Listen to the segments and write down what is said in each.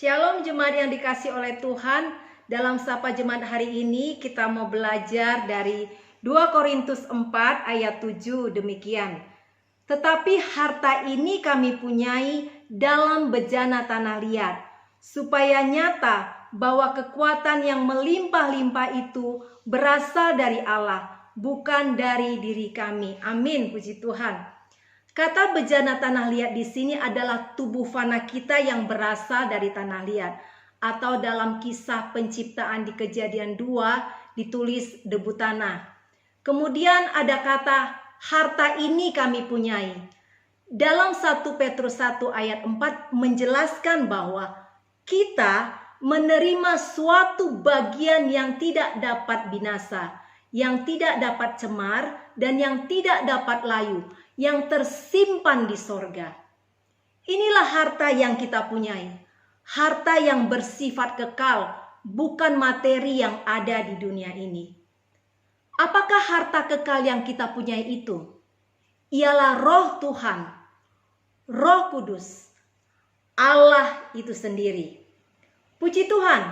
Shalom jemaat yang dikasih oleh Tuhan. Dalam Sapa Jemaat hari ini kita mau belajar dari 2 Korintus 4 ayat 7 demikian. Tetapi harta ini kami punyai dalam bejana tanah liat, supaya nyata bahwa kekuatan yang melimpah-limpah itu berasal dari Allah, bukan dari diri kami. Amin, puji Tuhan. Kata bejana tanah liat di sini adalah tubuh fana kita yang berasal dari tanah liat, atau dalam kisah penciptaan di Kejadian 2 ditulis debu tanah. Kemudian ada kata harta ini kami punyai. Dalam 1 Petrus 1 ayat 4 menjelaskan bahwa kita menerima suatu bagian yang tidak dapat binasa, yang tidak dapat cemar, dan yang tidak dapat layu, yang tersimpan di sorga. Inilah harta yang kita punyai. Harta yang bersifat kekal, bukan materi yang ada di dunia ini. Apakah harta kekal yang kita punyai itu? Ialah Roh Tuhan, Roh Kudus, Allah itu sendiri. Puji Tuhan,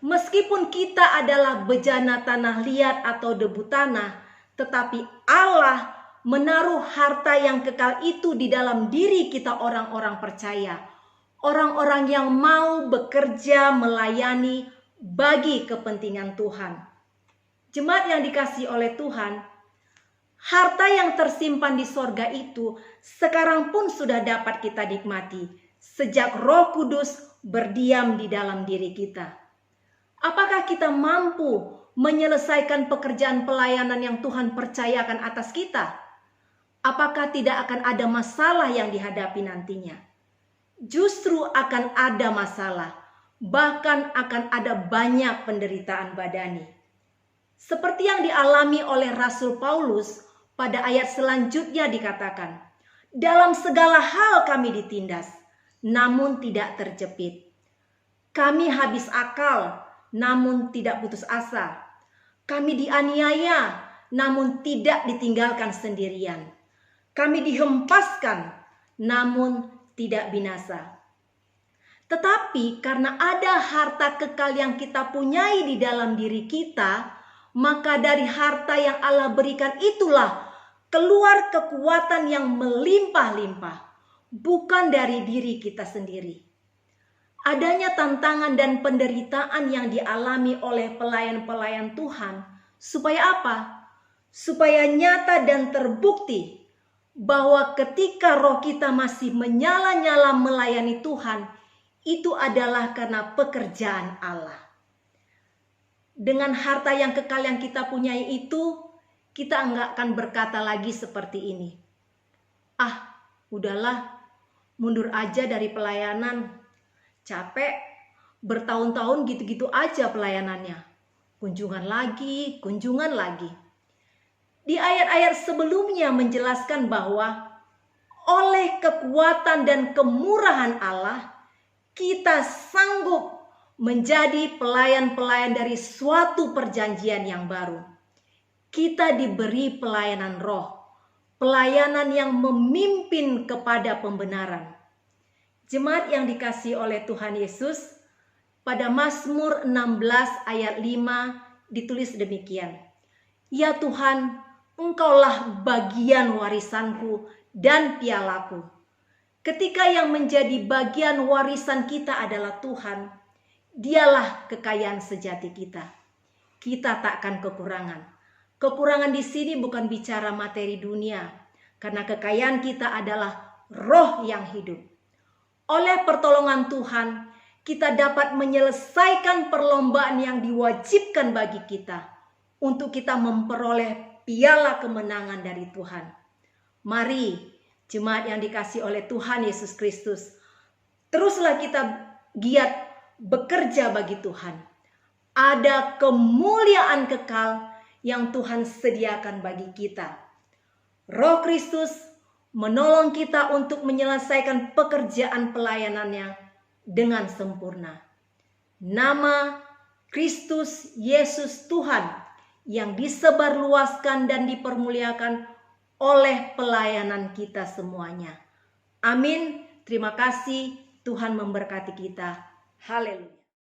meskipun kita adalah bejana tanah liat atau debu tanah, tetapi Allah menaruh harta yang kekal itu di dalam diri kita orang-orang percaya. Orang-orang yang mau bekerja melayani bagi kepentingan Tuhan. Jemaat yang dikasihi oleh Tuhan, harta yang tersimpan di sorga itu sekarang pun sudah dapat kita nikmati sejak Roh Kudus berdiam di dalam diri kita. Apakah kita mampu menyelesaikan pekerjaan pelayanan yang Tuhan percayakan atas kita? Apakah tidak akan ada masalah yang dihadapi nantinya? Justru akan ada masalah, bahkan akan ada banyak penderitaan badani. Seperti yang dialami oleh Rasul Paulus pada ayat selanjutnya dikatakan, dalam segala hal kami ditindas, namun tidak terjepit. Kami habis akal, namun tidak putus asa. Kami dianiaya, namun tidak ditinggalkan sendirian. Kami dihempaskan, namun tidak binasa. Tetapi karena ada harta kekal yang kita punyai di dalam diri kita, maka dari harta yang Allah berikan itulah keluar kekuatan yang melimpah-limpah, bukan dari diri kita sendiri. Adanya tantangan dan penderitaan yang dialami oleh pelayan-pelayan Tuhan, supaya apa? Supaya nyata dan terbukti bahwa ketika roh kita masih menyala-nyala melayani Tuhan, itu adalah karena pekerjaan Allah. Dengan harta yang kekal yang kita punyai itu, kita enggak akan berkata lagi seperti ini. Ah, udahlah, mundur aja dari pelayanan. Capek, bertahun-tahun gitu-gitu aja pelayanannya. Kunjungan lagi, kunjungan lagi. Di ayat-ayat sebelumnya menjelaskan bahwa oleh kekuatan dan kemurahan Allah, kita sanggup menjadi pelayan-pelayan dari suatu perjanjian yang baru. Kita diberi pelayanan roh, pelayanan yang memimpin kepada pembenaran. Jemaat yang dikasihi oleh Tuhan Yesus, pada Mazmur 16 ayat 5 ditulis demikian. Ya Tuhan, Engkaulah bagian warisanku dan pialaku. Ketika yang menjadi bagian warisan kita adalah Tuhan, Dialah kekayaan sejati kita. Kita tak akan kekurangan. Kekurangan di sini bukan bicara materi dunia, karena kekayaan kita adalah roh yang hidup. Oleh pertolongan Tuhan, kita dapat menyelesaikan perlombaan yang diwajibkan bagi kita untuk kita memperoleh piala kemenangan dari Tuhan. Mari, jemaat yang dikasihi oleh Tuhan Yesus Kristus, teruslah kita giat bekerja bagi Tuhan. Ada kemuliaan kekal yang Tuhan sediakan bagi kita. Roh Kristus menolong kita untuk menyelesaikan pekerjaan pelayanannya dengan sempurna. Nama Kristus Yesus Tuhan yang disebarluaskan dan dipermuliakan oleh pelayanan kita semuanya. Amin. Terima kasih. Tuhan memberkati kita. Haleluya.